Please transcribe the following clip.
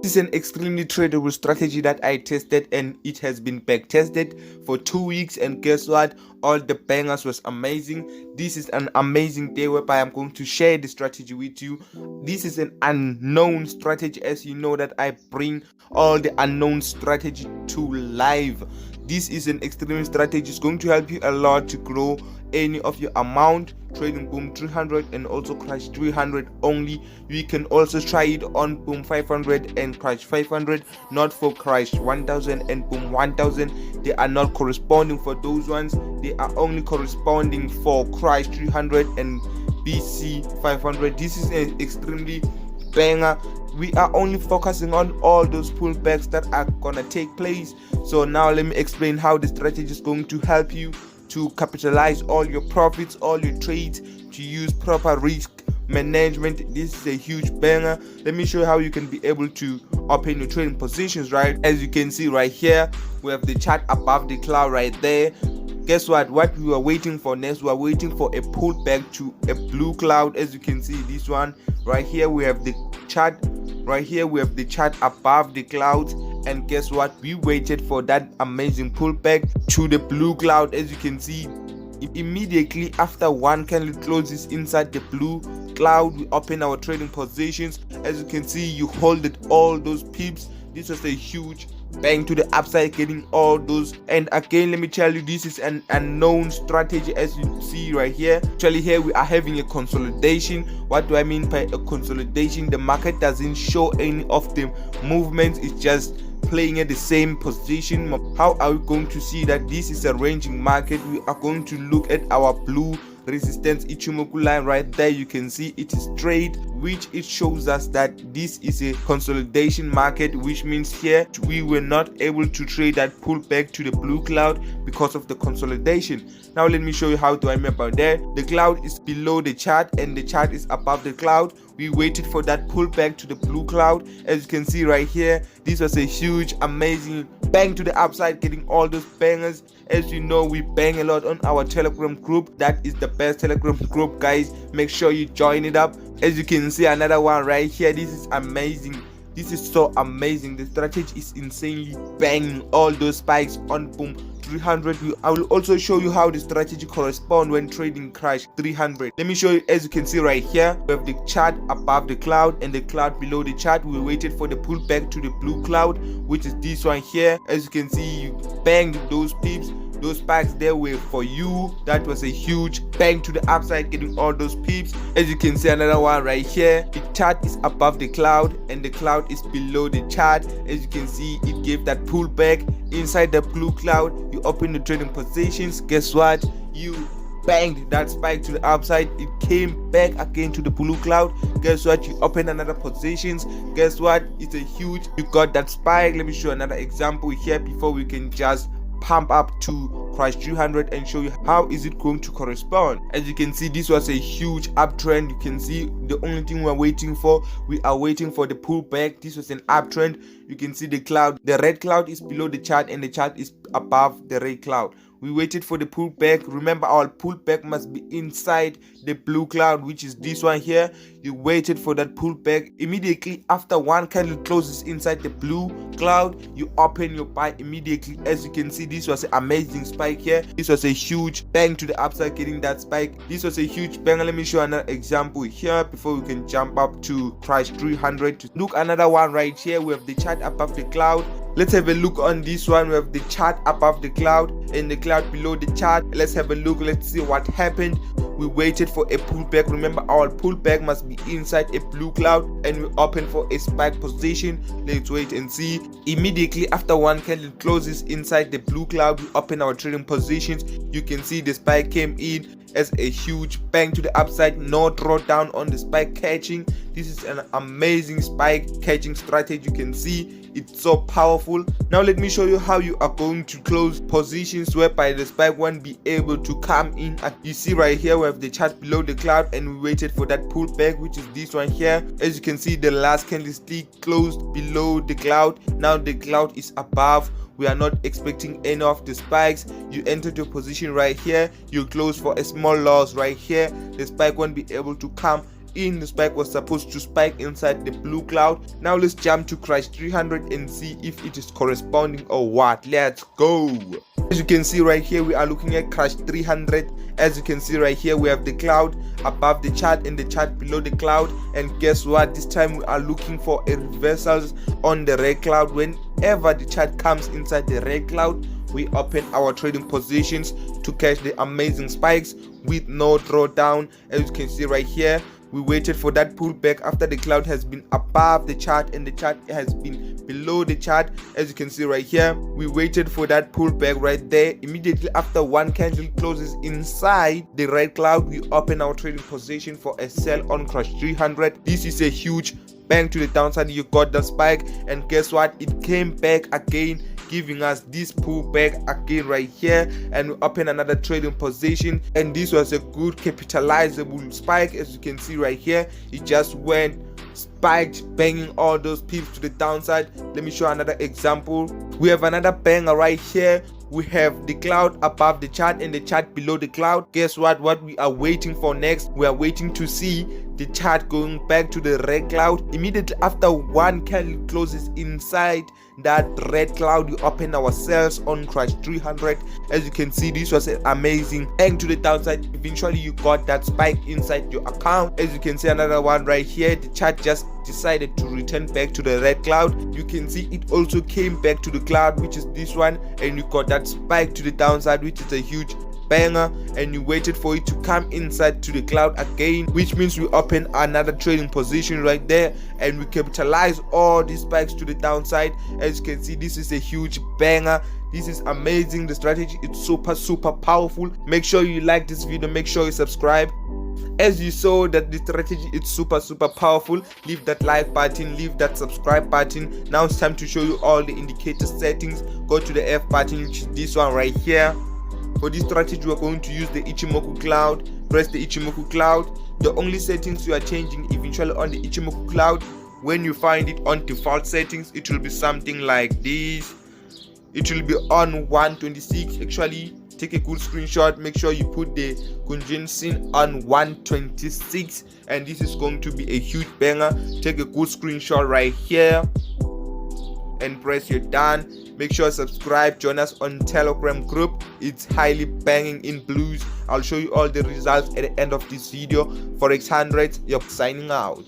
This is an extremely tradable strategy that I tested, and it has been back tested for 2 weeks, and guess what, all the bangers was amazing. This is an amazing day whereby I'm going to share the strategy with you. This is an unknown strategy, as you know that I bring all the unknown strategy to live. This is an extreme strategy. It's going to help you a lot to grow any of your amount. Trading Boom 300 and also Crash 300 only. You can also try it on Boom 500 and Crash 500, not for Crash 1000 and Boom 1000. They are not corresponding for those ones. They are only corresponding for Crash 300 and BC 500. This is an extremely banger. We are only focusing on all those pullbacks that are gonna take place. So now let me explain how the strategy is going to help you to capitalize all your profits, all your trades, to use proper risk management. This is a huge banger. Let me show you how you can be able to open your trading positions. Right, as you can see right here, we have the chart above the cloud right there. Guess what we were waiting for next? We are waiting for a pullback to a blue cloud. As you can see, this one right here, we have the chart right here, we have the chart above the clouds. And guess what, we waited for that amazing pullback to the blue cloud. As you can see, immediately after one candle closes inside the blue cloud, we open our trading positions. As you can see, you holded all those pips. This was a huge bang to the upside, getting all those. And again, let me tell you, this is an unknown strategy. As you see right here, actually here we are having a consolidation. What do I mean by a consolidation? The market doesn't show any of the movements, it's just playing at the same position. How are we going to see that this is a ranging market? We are going to look at our blue resistance Ichimoku line right there. You can see it is straight, which it shows us that this is a consolidation market, which means here we were not able to trade that pullback to the blue cloud because of the consolidation. Now let me show you how to remember that. The cloud is below the chart and the chart is above the cloud. We waited for that pullback to the blue cloud. As you can see right here, this was a huge amazing bang to the upside, getting all those bangers. As you know, we bang a lot on our Telegram group. That is the best Telegram group, guys. Make sure you join it up. As you can see, another one right here. This is amazing. This is so amazing. The strategy is insanely banging all those spikes on Boom 300. I will also show you how the strategy corresponds when trading Crash 300. Let me show you. As you can see right here, we have the chart above the cloud and the cloud below the chart. We waited for the pullback to the blue cloud, which is this one here. As you can see, you banged those pips. Those spikes there were for you. That was a huge bang to the upside, getting all those pips. As you can see, another one right here. The chart is above the cloud and the cloud is below the chart. As you can see, it gave that pullback inside the blue cloud. You open the trading positions. Guess what? You banged that spike to the upside. It came back again to the blue cloud. Guess what? You open another positions. Guess what? It's a huge, you got that spike. Let me show another example here before we can just pump up to Crash 300 and show you how is it going to correspond. As you can see, this was a huge uptrend. You can see the only thing we're waiting for, we are waiting for the pullback. This was an uptrend. You can see the cloud, the red cloud is below the chart and the chart is above the red cloud. We waited for the pullback. Remember, our pullback must be inside the blue cloud, which is this one here. You waited for that pullback. Immediately after one candle closes inside the blue cloud, you open your buy immediately. As you can see, this was an amazing spike here. This was a huge bang to the upside, getting that spike. This was a huge bang. Let me show another example here before we can jump up to Crash 300. Look, another one right here. We have the chart above the cloud. Let's have a look on this one. We have the chart above the cloud and the cloud below the chart. Let's have a look. Let's see what happened. We waited for a pullback. Remember, our pullback must be inside a blue cloud and we open for a spike position. Let's wait and see. Immediately after one candle closes inside the blue cloud, we open our trading positions. You can see the spike came in as a huge bang to the upside, no drawdown on the spike catching. This is an amazing spike catching strategy. You can see it's so powerful. Now let me show you how you are going to close positions whereby the spike won't be able to come in. You see right here, we have the chart below the cloud and we waited for that pullback, which is this one here. As you can see, the last candlestick closed below the cloud. Now the cloud is above. We are not expecting any of the spikes. You entered your position right here, you close for a small loss right here. The spike won't be able to come in, the spike was supposed to spike inside the blue cloud. Now let's jump to Crush 300 and see if it is corresponding or what. Let's go. As you can see right here, we are looking at Crush 300. As you can see right here, we have the cloud above the chart and the chart below the cloud. And guess what? This time we are looking for a reversals on the red cloud. Whenever the chart comes inside the red cloud, we open our trading positions to catch the amazing spikes with no drawdown. As you can see right here, we waited for that pullback after the cloud has been above the chart and the chart has been below the chart. As you can see right here, we waited for that pullback right there. Immediately after one candle closes inside the red cloud, we open our trading position for a sell on Crush 300. This is a huge bang to the downside. You got the spike, and guess what? It came back again, giving us this pullback again right here, and we open another trading position, and this was a good capitalizable spike. As you can see right here, it just went spiked, banging all those pips to the downside. Let me show another example. We have another banger right here. We have the cloud above the chart and the chart below the cloud. Guess what we are waiting for next? We are waiting to see the chart going back to the red cloud. Immediately after one candle closes inside that red cloud, we open our sales on Crush 300. As you can see, this was an amazing bang to the downside. Eventually you got that spike inside your account. As you can see, another one right here, the chart just decided to return back to the red cloud. You can see it also came back to the cloud, which is this one, and you got that spike to the downside, which is a huge banger, and you waited for it to come inside to the cloud again, which means we open another trading position right there, and we capitalize all these spikes to the downside. As you can see, this is a huge banger. This is amazing. The strategy is super powerful. Make sure you like this video, make sure you subscribe. As you saw that the strategy is super powerful, leave that like button, leave that subscribe button. Now it's time to show you all the indicator settings. Go to the F button, which is this one right here. For this strategy, we're going to use the Ichimoku cloud. Press the Ichimoku cloud. The only settings you are changing eventually on the Ichimoku cloud, when you find it on default settings, it will be something like this. It will be on 126. Actually, take a good screenshot. Make sure you put the Kunjin on 126, and this is going to be a huge banger. Take a good screenshot right here and press you're done. Make sure subscribe, join us on Telegram group. It's highly banging in blues. I'll show you all the results at the end of this video. Forex 100, you're signing out.